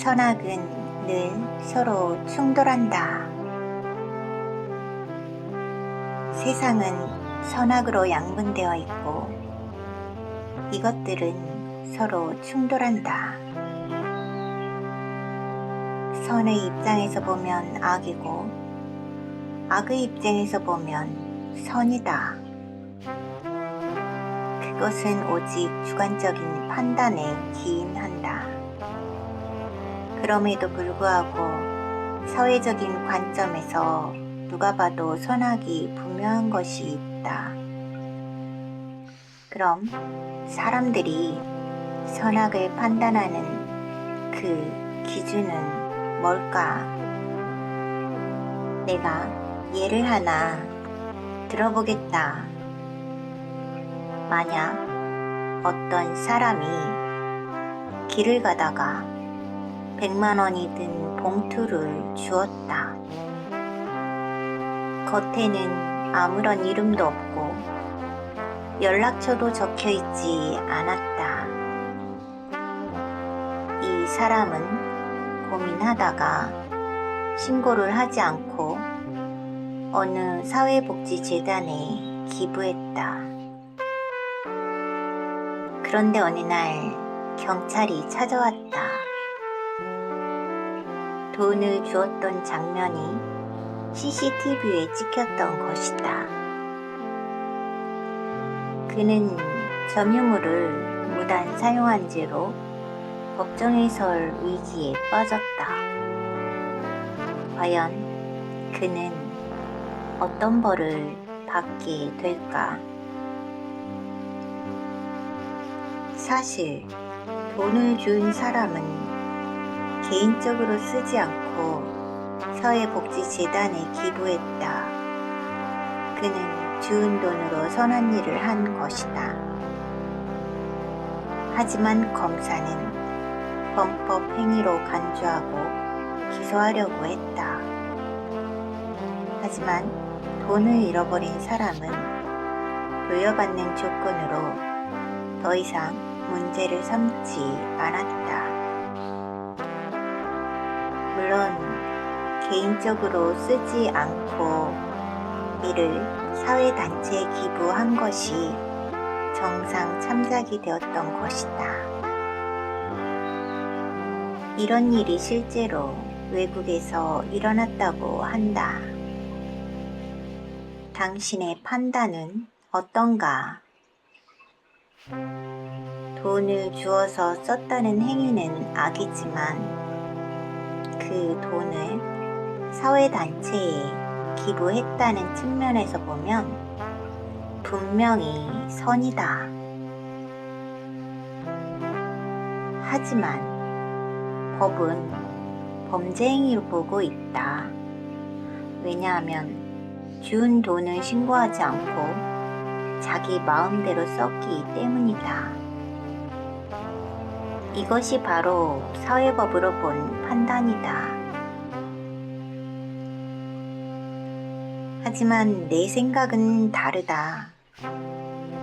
선악은 늘 서로 충돌한다. 세상은 선악으로 양분되어 있고 이것들은 서로 충돌한다. 선의 입장에서 보면 악이고 악의 입장에서 보면 선이다. 그것은 오직 주관적인 판단에 기인한다. 그럼에도 불구하고 사회적인 관점에서 누가 봐도 선악이 분명한 것이 있다. 그럼 사람들이 선악을 판단하는 그 기준은 뭘까? 내가 예를 하나 들어보겠다. 만약 어떤 사람이 길을 가다가 100만 원이 든 봉투를 주었다. 겉에는 아무런 이름도 없고 연락처도 적혀 있지 않았다. 이 사람은 고민하다가 신고를 하지 않고 어느 사회복지재단에 기부했다. 그런데 어느 날 경찰이 찾아왔다. 돈을 주었던 장면이 CCTV에 찍혔던 것이다. 그는 점유물을 무단 사용한 죄로 법정에설 위기에 빠졌다. 과연 그는 어떤 벌을 받게 될까? 사실 돈을 준 사람은 개인적으로 쓰지 않고 사회복지재단에 기부했다. 그는 주은 돈으로 선한 일을 한 것이다. 하지만 검사는 범법 행위로 간주하고 기소하려고 했다. 하지만 돈을 잃어버린 사람은 돌려받는 조건으로 더 이상 문제를 삼지 않았다. 물론 개인적으로 쓰지 않고 이를 사회단체에 기부한 것이 정상 참작이 되었던 것이다. 이런 일이 실제로 외국에서 일어났다고 한다. 당신의 판단은 어떤가? 돈을 주어서 썼다는 행위는 악이지만 그 돈을 사회단체에 기부했다는 측면에서 보면 분명히 선이다. 하지만 법은 범죄 행위로 보고 있다. 왜냐하면 주운 돈을 신고하지 않고 자기 마음대로 썼기 때문이다. 이것이 바로 사회법으로 본 판단이다. 하지만 내 생각은 다르다.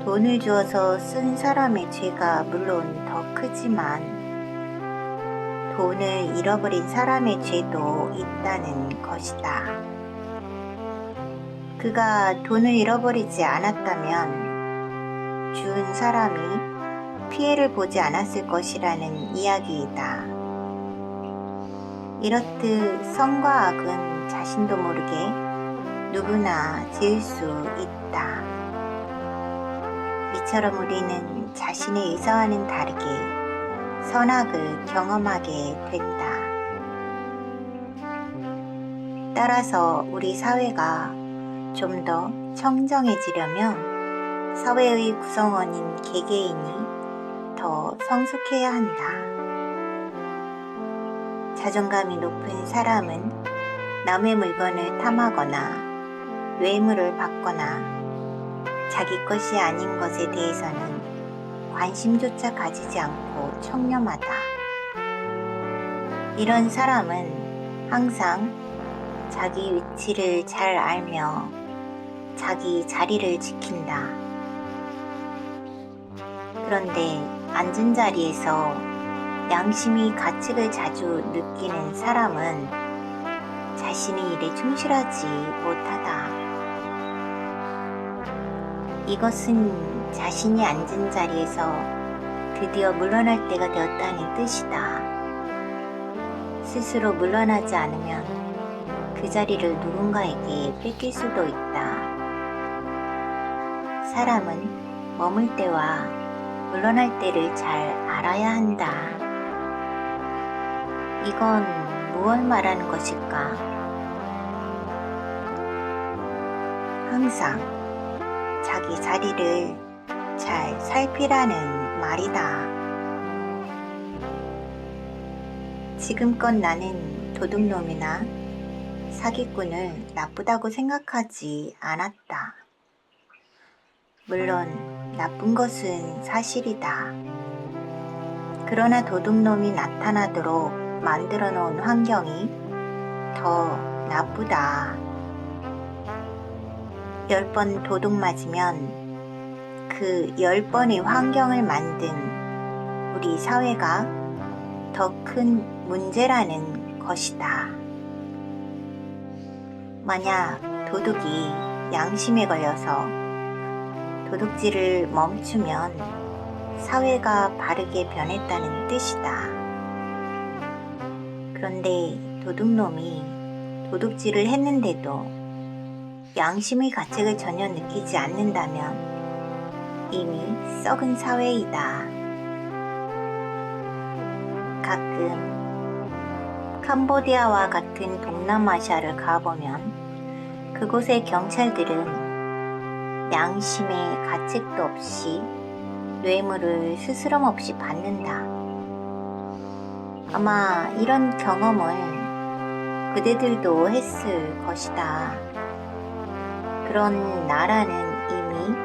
돈을 주어서 쓴 사람의 죄가 물론 더 크지만 돈을 잃어버린 사람의 죄도 있다는 것이다. 그가 돈을 잃어버리지 않았다면 주운 사람이 피해를 보지 않았을 것이라는 이야기이다. 이렇듯 선과 악은 자신도 모르게 누구나 지을 수 있다. 이처럼 우리는 자신의 의사와는 다르게 선악을 경험하게 된다. 따라서 우리 사회가 좀 더 청정해지려면 사회의 구성원인 개개인이 더 성숙해야 한다. 자존감이 높은 사람은 남의 물건을 탐하거나 뇌물을 받거나 자기 것이 아닌 것에 대해서는 관심조차 가지지 않고 청렴하다. 이런 사람은 항상 자기 위치를 잘 알며 자기 자리를 지킨다. 그런데 앉은 자리에서 양심이 가책을 자주 느끼는 사람은 자신의 일에 충실하지 못하다. 이것은 자신이 앉은 자리에서 드디어 물러날 때가 되었다는 뜻이다. 스스로 물러나지 않으면 그 자리를 누군가에게 뺏길 수도 있다. 사람은 머물 때와 물러날 때를 잘 알아야 한다. 이건 무엇 말하는 것일까? 항상 자기 자리를 잘 살피라는 말이다. 지금껏 나는 도둑놈이나 사기꾼을 나쁘다고 생각하지 않았다. 물론 나쁜 것은 사실이다. 그러나 도둑놈이 나타나도록 만들어 놓은 환경이 더 나쁘다. 10번 도둑 맞으면 그 10번의 환경을 만든 우리 사회가 더 큰 문제라는 것이다. 만약 도둑이 양심에 걸려서 도둑질을 멈추면 사회가 바르게 변했다는 뜻이다. 그런데 도둑놈이 도둑질을 했는데도 양심의 가책을 전혀 느끼지 않는다면 이미 썩은 사회이다. 가끔 캄보디아와 같은 동남아시아를 가보면 그곳의 경찰들은 양심의 가책도 없이 뇌물을 스스럼 없이 받는다. 아마 이런 경험을 그대들도 했을 것이다. 그런 나라는 이미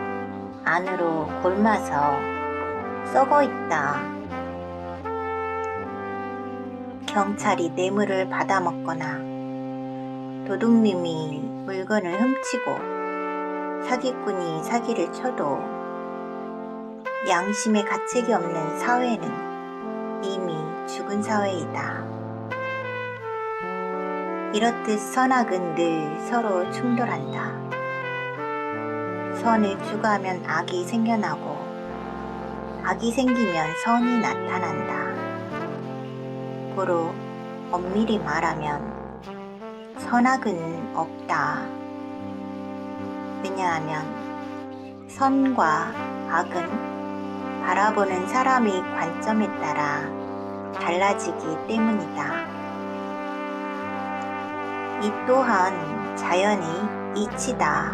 안으로 골마서 썩어 있다. 경찰이 뇌물을 받아먹거나 도둑님이 물건을 훔치고 사기꾼이 사기를 쳐도 양심의 가책이 없는 사회는 이미 죽은 사회이다. 이렇듯 선악은 늘 서로 충돌한다. 선을 추구하면 악이 생겨나고 악이 생기면 선이 나타난다. 고로 엄밀히 말하면 선악은 없다. 왜냐하면 선과 악은 바라보는 사람의 관점에 따라 달라지기 때문이다. 이 또한 자연의 이치다.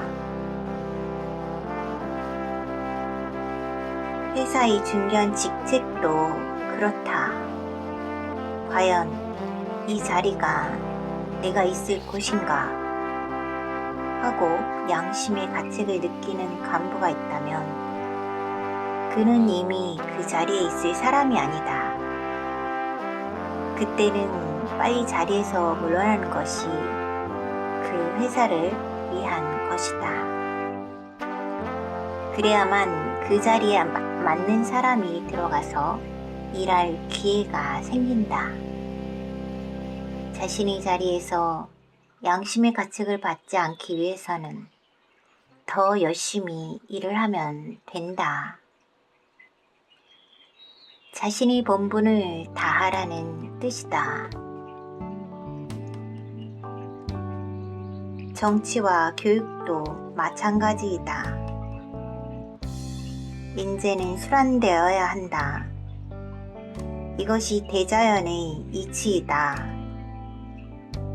회사의 중요한 직책도 그렇다. 과연 이 자리가 내가 있을 곳인가 하고 양심의 가책을 느끼는 간부가 있다면 그는 이미 그 자리에 있을 사람이 아니다. 그때는 빨리 자리에서 물러나는 것이 그 회사를 위한 것이다. 그래야만 그 자리에 맞는 사람이 들어가서 일할 기회가 생긴다. 자신의 자리에서 양심의 가책을 받지 않기 위해서는 더 열심히 일을 하면 된다. 자신의 본분을 다하라는 뜻이다. 정치와 교육도 마찬가지이다. 인재는 수란되어야 한다. 이것이 대자연의 이치이다.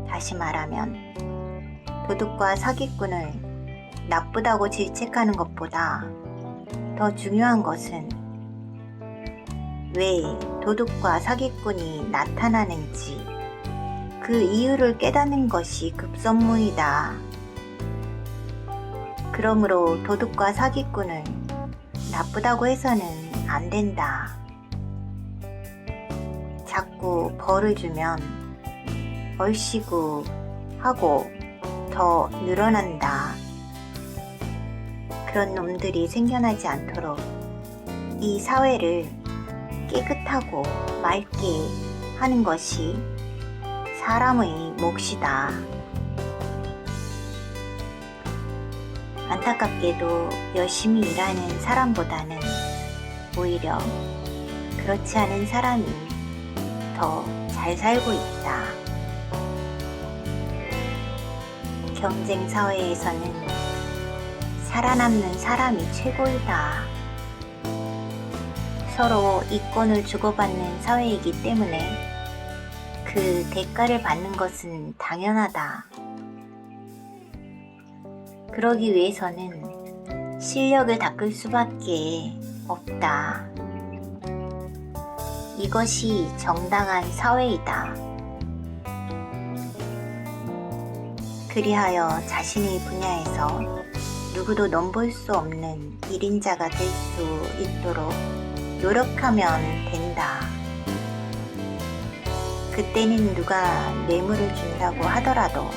다시 말하면 도둑과 사기꾼을 나쁘다고 질책하는 것보다 더 중요한 것은 왜 도둑과 사기꾼이 나타나는지 그 이유를 깨닫는 것이 급선무이다. 그러므로 도둑과 사기꾼을 나쁘다고 해서는 안 된다. 자꾸 벌을 주면 얼씨구 하고 더 늘어난다. 그런 놈들이 생겨나지 않도록 이 사회를 깨끗하고 맑게 하는 것이 사람의 몫이다. 안타깝게도 열심히 일하는 사람보다는 오히려 그렇지 않은 사람이 더 잘 살고 있다. 경쟁 사회에서는 살아남는 사람이 최고이다. 서로 이권을 주고받는 사회이기 때문에 그 대가를 받는 것은 당연하다. 그러기 위해서는 실력을 닦을 수밖에 없다. 이것이 정당한 사회이다. 그리하여 자신의 분야에서 누구도 넘볼 수 없는 1인자가 될 수 있도록 노력하면 된다. 그때는 누가 뇌물을 준다고 하더라도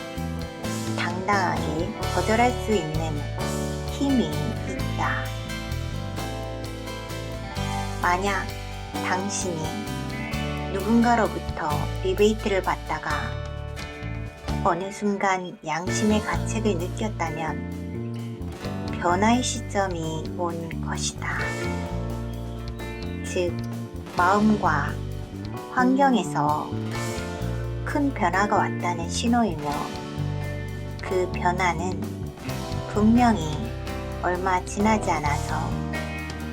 당당하게 거절할 수 있는 힘이 있다. 만약 당신이 누군가로부터 리베이트를 받다가 어느 순간 양심의 가책을 느꼈다면 변화의 시점이 온 것이다. 즉, 마음과 환경에서 큰 변화가 왔다는 신호이며 그 변화는 분명히 얼마 지나지 않아서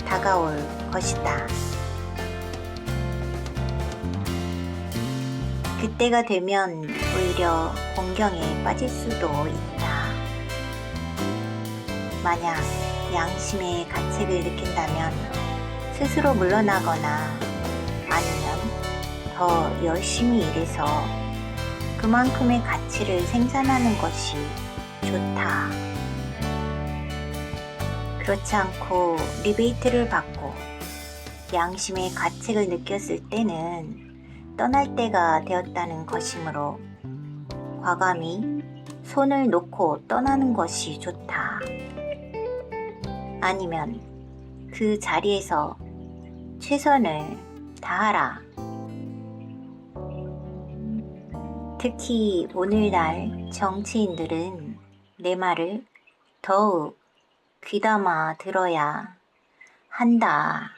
다가올 것이다. 그때가 되면 오히려 공경에 빠질 수도 있다. 만약 양심의 가책을 느낀다면 스스로 물러나거나 아니면 더 열심히 일해서 그만큼의 가치를 생산하는 것이 좋다. 그렇지 않고 리베이트를 받고 양심의 가책을 느꼈을 때는 떠날 때가 되었다는 것이므로 과감히 손을 놓고 떠나는 것이 좋다. 아니면 그 자리에서 최선을 다하라. 특히 오늘날 정치인들은 내 말을 더욱 귀담아 들어야 한다.